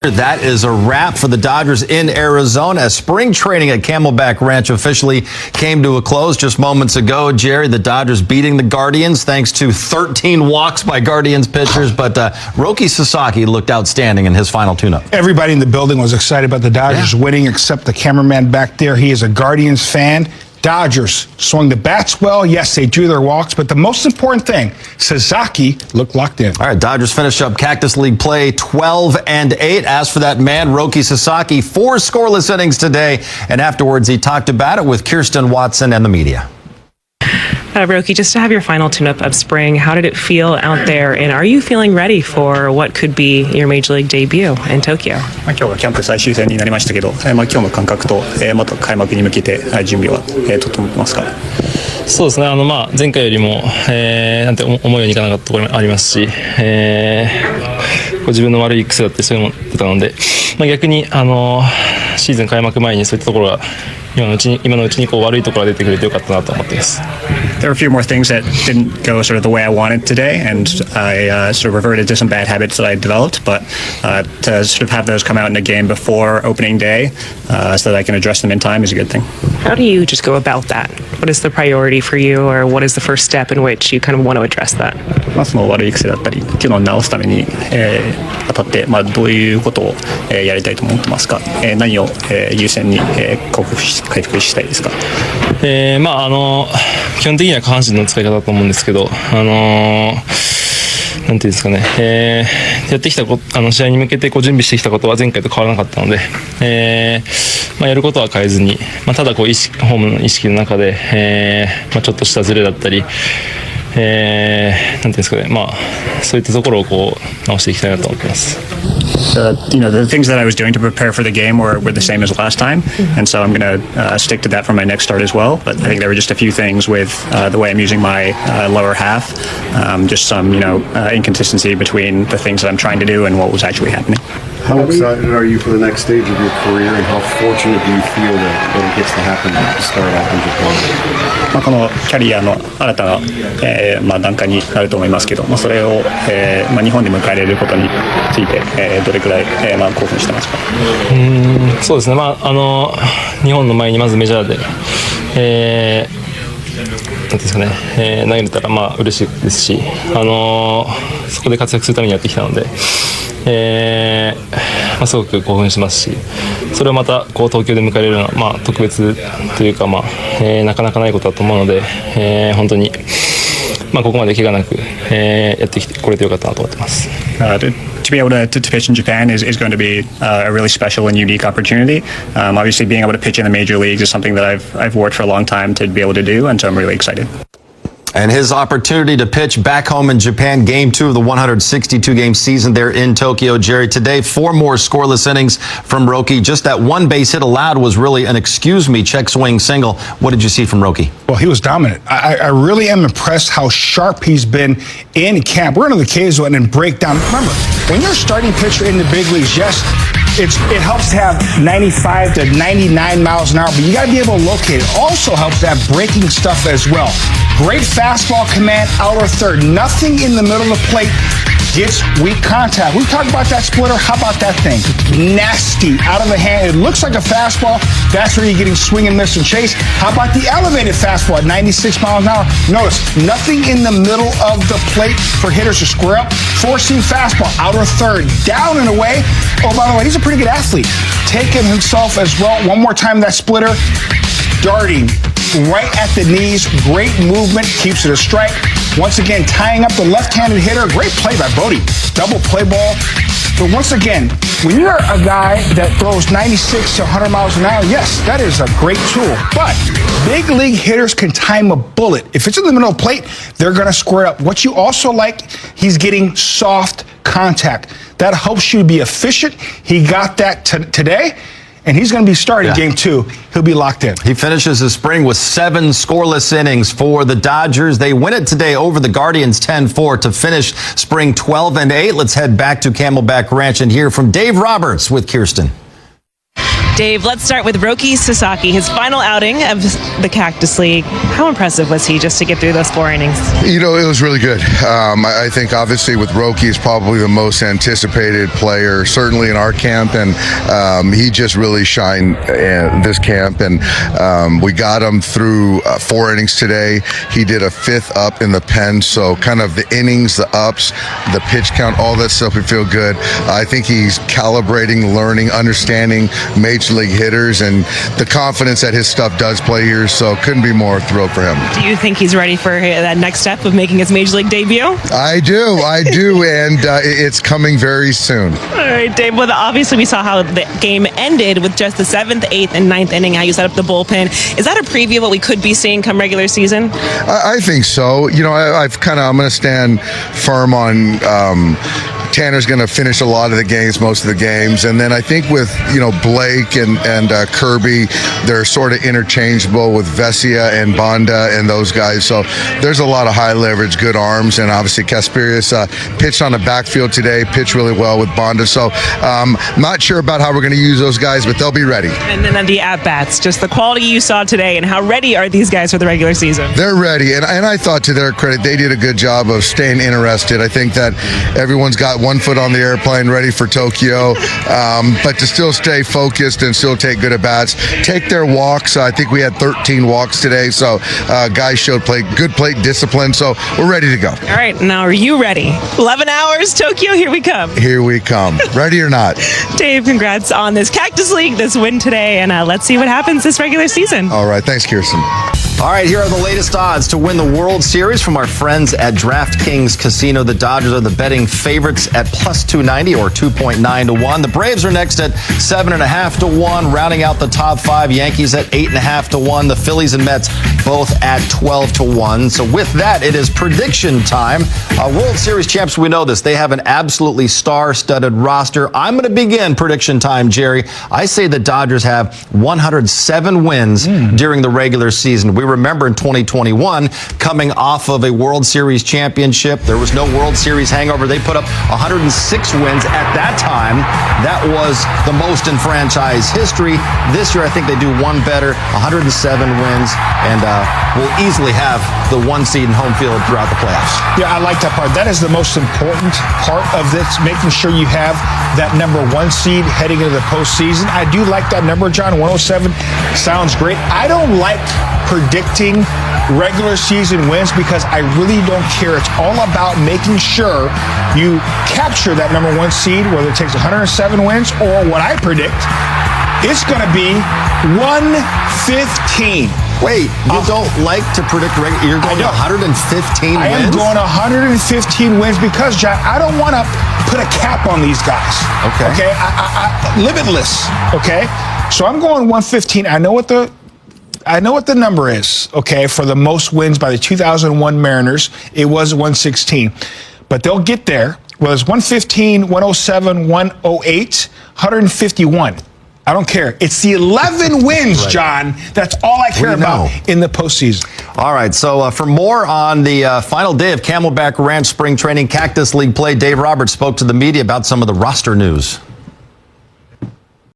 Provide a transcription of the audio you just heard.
That is a wrap for the Dodgers in Arizona as spring training at Camelback Ranch officially came to a close just moments ago. Jerry, the Dodgers beating the Guardians thanks to 13 walks by Guardians pitchers, but Roki Sasaki looked outstanding in his final tune-up. Everybody in the building was excited about the Dodgers winning except the cameraman back there. He is a Guardians fan. Dodgers swung the bats well. Yes, they drew their walks, but the most important thing, Sasaki looked locked in. All right, Dodgers finish up Cactus League play 12-8. As for that man, Roki Sasaki, 4 scoreless innings today, and afterwards he talked about it with Kirsten Watson and the media. Roki, just to have your final tune-up of spring, how did it feel out there, and are you feeling ready for what could be your Major League debut in Tokyo? 今日はキャンプ最終戦になりましたけど、今日の感覚と、また開幕に向けて準備は整ってますか？そうですね。前回よりも、なんて思うようにいかなかったところもありますし、自分の悪い癖だってそういうのも出たので、逆にシーズン開幕前にそういったところが今のうちにこう悪いところが出てくれてよかったなと思っています。There were a few more things that didn't go sort of the way I wanted today, and I sort of reverted to some bad habits that I developed. But to sort of have those come out in a game before opening day, so that I can address them in time, is a good thing. How do you just go about that? What is the priority for you, or what is the first step in which you kind of want to address that? その悪い癖だったりっていうのを直すために、当たって、どういうことを、やりたいと思ってますか？何を、優先に、回復したいですか？基本的には下半身の使い方だと思うんですけど、なんていうんですかね、やってきた試合に向けて準備してきたことは前回と変わらなかったので、やることは変えずに、ただホームの意識の中で、ちょっとしたズレだったり、なんていうんですかね、そういったところを直していきたいなと思ってます。The things that I was doing to prepare for the game were the same as last time, and so I'm going to stick to that for my next start as well. But I think there were just a few things with the way I'm using my lower half, just some inconsistency between the things that I'm trying to do and what was actually happening. How excited are you for the next stage of your career, and how fortunate do you feel that it gets to happen to start off in Japan? このキャリアの新たな、段階になると思いますけど、それを、日本で迎えられることについて、どれくらい、興奮してますか？そうですね。日本の前にまずメジャーで、なんていうんですかね、投げれたら嬉しいですし、そこで活躍するためにやってきたので。すごく興奮しますし、それをまた東京で迎えられるのは、特別というか、なかなかないことだと思うので、本当に、ここまで怪我なく、やってこれてよかったなと思ってます。To be able to pitch in Japan is going to be a really special and unique opportunity. Obviously, being able to pitch in the major leagues is something that I've worked for a long time to be able to do, and so I'm really excited. And his opportunity to pitch back home in Japan, Game 2 of the 162-game season there in Tokyo. Jerry, today, 4 more scoreless innings from Roki. Just that one base hit allowed was really an check swing single. What did you see from Roki? Well, he was dominant. I really am impressed how sharp he's been in camp. We're going to the K's and break down. Remember, when you're a starting pitcher in the big leagues, yes, it helps to have 95 to 99 miles an hour, but you got to be able to locate it. Also helps to have breaking stuff as well. Great fastball command, outer third. Nothing in the middle of the plate gets weak contact. We talked about that splitter. How about that thing? Nasty, out of the hand. It looks like a fastball. That's where you're getting swing and miss and chase. How about the elevated fastball at 96 miles an hour? Notice, nothing in the middle of the plate for hitters to square up. Four-seam fastball, outer third, down and away. Oh, by the way, he's a pretty good athlete. Taking himself as well. One more time, that splitter. Darting right at the knees. Great movement. Keeps it a strike. Once again, tying up the left-handed hitter. Great play by Bodie. Double play ball. But once again, when you're a guy that throws 96 to 100 miles an hour, yes, that is a great tool. But big league hitters can time a bullet. If it's in the middle of the plate, they're going to square up. What you also like, he's getting soft contact. That helps you be efficient. He got that today. And he's going to be starting Game 2. He'll be locked in. He finishes his spring with 7 scoreless innings for the Dodgers. They win it today over the Guardians 10-4 to finish spring 12-8. Let's head back to Camelback Ranch and hear from Dave Roberts with Kirsten. Dave, let's start with Roki Sasaki, his final outing of the Cactus League. How impressive was he just to get through those 4 innings? You know, it was really good. I think obviously with Roki, he's probably the most anticipated player, certainly in our camp, and he just really shined this camp. And we got him through 4 innings today. He did a 5th up in the pen, so kind of the innings, the ups, the pitch count, all that stuff, we feel good. I think he's calibrating, learning, understanding major league hitters, and the confidence that his stuff does play here, so couldn't be more thrilled for him. Do you think he's ready for that next step of making his major league debut? I do, and it's coming very soon. All right, Dave, well, obviously we saw how the game ended with just the 7th, 8th, and 9th inning, how you set up the bullpen. Is that a preview of what we could be seeing come regular season? I think so. You know, I'm going to stand firm on Tanner's going to finish a lot of the games, most of the games. And then I think with, Blake and Kirby, they're sort of interchangeable with Vesia and Bonda and those guys. So there's a lot of high leverage, good arms. And obviously Kasperius pitched on the backfield today, pitched really well with Bonda. So not sure about how we're going to use those guys, but they'll be ready. And then the at-bats, just the quality you saw today, and how ready are these guys for the regular season? They're ready. And I thought, to their credit, they did a good job of staying interested. I think that everyone's got one foot on the airplane ready for Tokyo, but to still stay focused and still take good at-bats, take their walks. I think we had 13 walks today, so guys showed good plate discipline, so we're ready to go. All right, now are you ready? 11 hours, Tokyo, here we come. Here we come. Ready or not. Dave, congrats on this Cactus League, this win today, and let's see what happens this regular season. All right, thanks, Kirsten. All right, here are the latest odds to win the World Series from our friends at DraftKings Casino. The Dodgers are the betting favorites at plus 290 or 2.9 to 1. The Braves are next at 7.5 to 1. Rounding out the top 5, Yankees at 8.5 to 1. The Phillies and Mets both at 12 to 1. So with that, it is prediction time. World Series champs, we know this. They have an absolutely star-studded roster. I'm going to begin prediction time, Jerry. I say the Dodgers have 107 wins during the regular season. We remember in 2021, coming off of a World Series championship, there was no World Series hangover. They put up 106 wins at that time. That was the most in franchise history. This year, I think they do one better, 107 wins, and will easily have the 1 seed in home field throughout the playoffs. Yeah, I like that part. That is the most important part of this, making sure you have that number 1 seed heading into the postseason. I do like that number, John. 107 sounds great. I don't like predicting regular season wins because I really don't care. It's all about making sure you capture that number 1 seed, whether it takes 107 wins or what I predict, it's going to be 115. Wait, you don't like to predict you're going 115 wins? I am going 115 wins because, John, I don't want to put a cap on these guys. Okay. I limitless. Okay. So I'm going 115. I know what the number is, okay, for the most wins by the 2001 Mariners. It was 116. But they'll get there. Well, it's 115, 107, 108, 151. I don't care. It's the 11 wins, John. That's all I care about in the postseason. All right, so for more on the final day of Camelback Ranch spring training Cactus League play, Dave Roberts spoke to the media about some of the roster news.